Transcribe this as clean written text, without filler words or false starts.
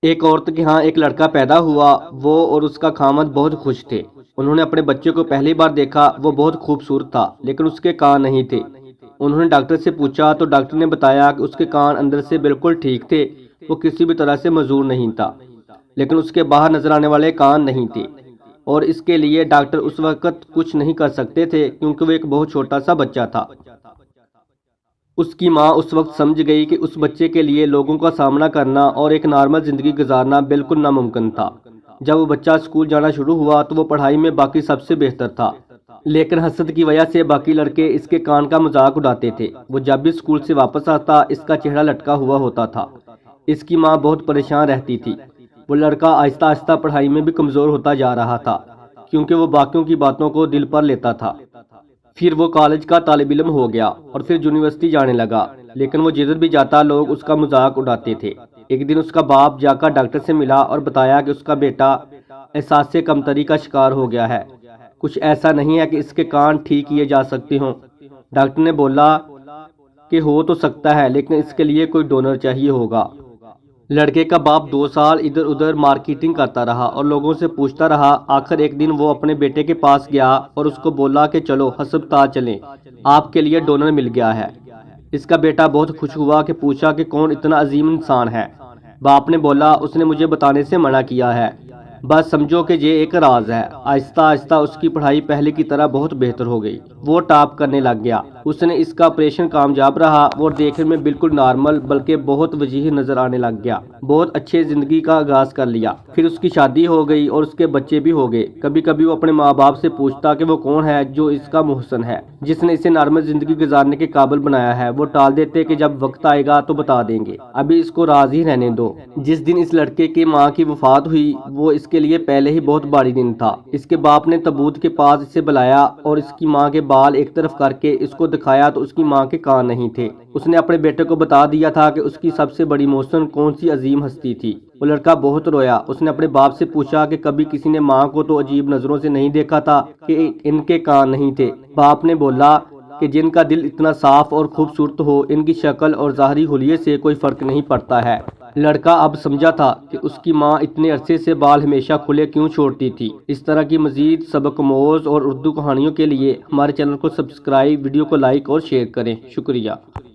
ایک عورت کے ہاں ایک لڑکا پیدا ہوا، وہ اور اس کا خامد بہت خوش تھے۔ انہوں نے اپنے بچے کو پہلی بار دیکھا، وہ بہت خوبصورت تھا لیکن اس کے کان نہیں تھے۔ انہوں نے ڈاکٹر سے پوچھا تو ڈاکٹر نے بتایا کہ اس کے کان اندر سے بالکل ٹھیک تھے، وہ کسی بھی طرح سے معذور نہیں تھا، لیکن اس کے باہر نظر آنے والے کان نہیں تھے، اور اس کے لیے ڈاکٹر اس وقت کچھ نہیں کر سکتے تھے کیونکہ وہ ایک بہت چھوٹا سا بچہ تھا۔ اس کی ماں اس وقت سمجھ گئی کہ اس بچے کے لیے لوگوں کا سامنا کرنا اور ایک نارمل زندگی گزارنا بالکل ناممکن تھا۔ جب وہ بچہ اسکول جانا شروع ہوا تو وہ پڑھائی میں باقی سب سے بہتر تھا، لیکن حسد کی وجہ سے باقی لڑکے اس کے کان کا مذاق اڑاتے تھے۔ وہ جب بھی اسکول سے واپس آتا اس کا چہرہ لٹکا ہوا ہوتا تھا۔ اس کی ماں بہت پریشان رہتی تھی۔ وہ لڑکا آہستہ آہستہ پڑھائی میں بھی کمزور ہوتا جا رہا تھا کیونکہ وہ باقیوں کی باتوں کو دل پر لیتا تھا۔ پھر وہ کالج کا طالب علم ہو گیا اور پھر یونیورسٹی جانے لگا، لیکن وہ جدھر بھی جاتا لوگ اس کا مذاق اڑاتے تھے۔ ایک دن اس کا باپ جا کر ڈاکٹر سے ملا اور بتایا کہ اس کا بیٹا احساس کمتری کا شکار ہو گیا ہے، کچھ ایسا نہیں ہے کہ اس کے کان ٹھیک کیے جا سکتے ہوں۔ ڈاکٹر نے بولا کہ ہو تو سکتا ہے لیکن اس کے لیے کوئی ڈونر چاہیے ہوگا۔ لڑکے کا باپ 2 سال ادھر ادھر مارکیٹنگ کرتا رہا اور لوگوں سے پوچھتا رہا۔ آخر ایک دن وہ اپنے بیٹے کے پاس گیا اور اس کو بولا کہ چلو ہسپتال چلیں، آپ کے لیے ڈونر مل گیا ہے۔ اس کا بیٹا بہت خوش ہوا کہ پوچھا کہ کون اتنا عظیم انسان ہے۔ باپ نے بولا اس نے مجھے بتانے سے منع کیا ہے، بس سمجھو کہ یہ ایک راز ہے۔ آہستہ آہستہ اس کی پڑھائی پہلے کی طرح بہت بہتر ہو گئی، وہ ٹاپ کرنے لگ گیا۔ اس نے اس کا آپریشن کامیاب رہا، وہ دیکھنے میں بالکل نارمل بلکہ بہت وجیح نظر آنے لگ گیا۔ بہت اچھے زندگی کا آغاز کر لیا، پھر اس کی شادی ہو گئی اور اس کے بچے بھی ہو گئے۔ کبھی کبھی وہ اپنے ماں باپ سے پوچھتا کہ وہ کون ہے جو اس کا محسن ہے، جس نے اسے نارمل زندگی گزارنے کے قابل بنایا ہے۔ وہ ٹال دیتے کہ جب وقت آئے گا تو بتا دیں گے، ابھی اس کو راز ہی رہنے دو۔ جس دن اس لڑکے کی ماں کی وفات ہوئی وہ اس کے لیے پہلے ہی بہت بھاری دن تھا۔ اس کے باپ نے تابوت کے پاس اسے بلایا اور اس کی ماں کے بال ایک طرف کر کے اس کو دکھایا تو اس کی ماں کے کان نہیں تھے۔ اس نے اپنے بیٹے کو بتا دیا تھا کہ اس کی سب سے بڑی محسن کون سی عظیم ہستی تھی۔ وہ لڑکا بہت رویا۔ اس نے اپنے باپ سے پوچھا کہ کبھی کسی نے ماں کو تو عجیب نظروں سے نہیں دیکھا تھا کہ ان کے کان نہیں تھے؟ باپ نے بولا کہ جن کا دل اتنا صاف اور خوبصورت ہو ان کی شکل اور ظاہری حلیے سے کوئی فرق نہیں پڑتا ہے۔ لڑکا اب سمجھا تھا کہ اس کی ماں اتنے عرصے سے بال ہمیشہ کھلے کیوں چھوڑتی تھی۔ اس طرح کی مزید سبق آموز اور اردو کہانیوں کے لیے ہمارے چینل کو سبسکرائب، ویڈیو کو لائک اور شیئر کریں۔ شکریہ۔